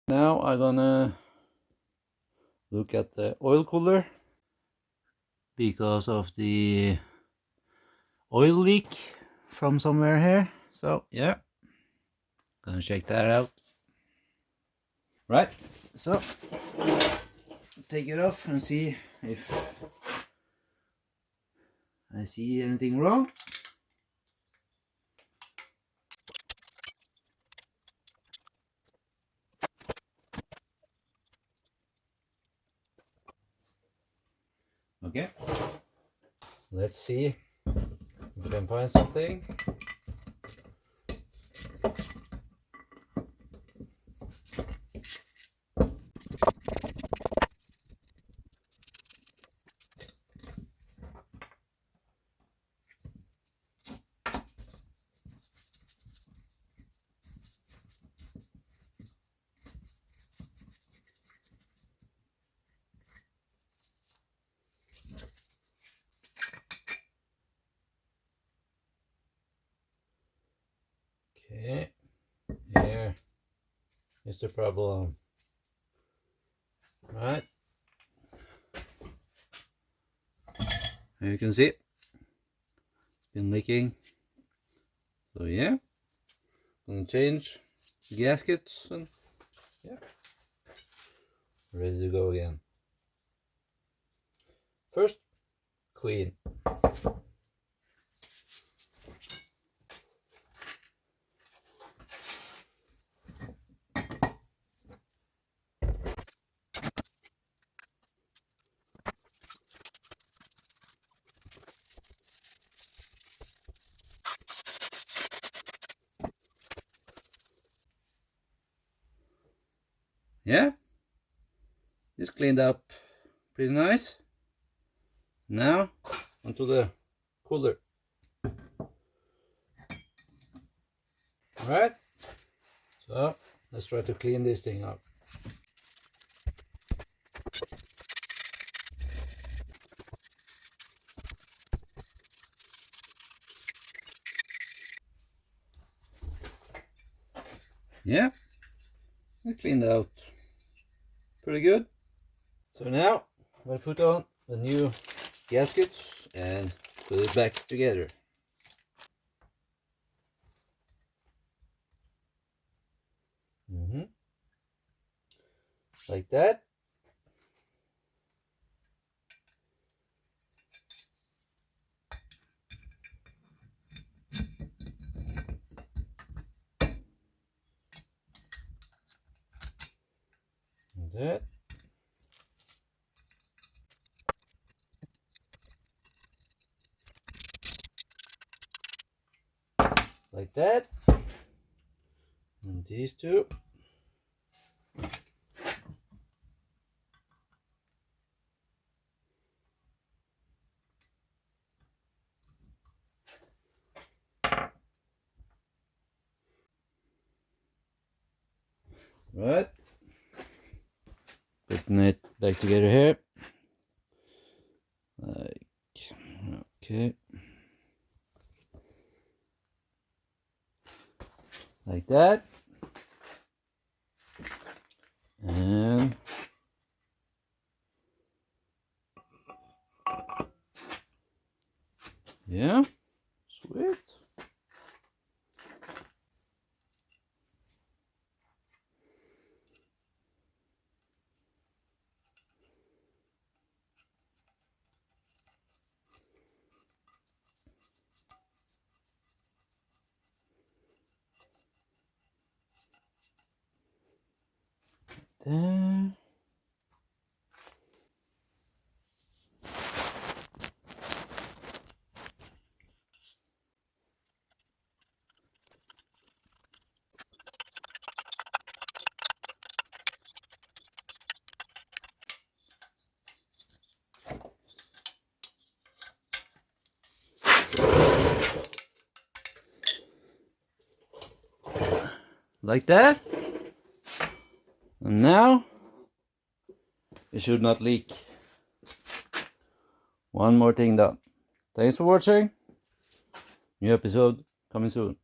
Now I'm gonna look at the oil cooler because of the oil leak from somewhere here. So yeah, gonna check that out. Right, so take it off and see if I see anything wrong. Okay, let's see if we can find something. Okay, here is the problem. Right, here you can see it's been leaking. So yeah, gonna change the gaskets and yeah, ready to go again. First, clean. Yeah, it's cleaned up pretty nice. Now onto the cooler. Alright, so let's try to clean this thing up. Yeah, it cleaned out pretty good. So now I'm going to put on the new gaskets and put it back together. Like that. And that. Like that. And these two. Right. Putting it back together here. Like, okay. Like that. And yeah, sweet. There. Like that. And now it should not leak. One more thing done. Thanks for watching. New episode coming soon.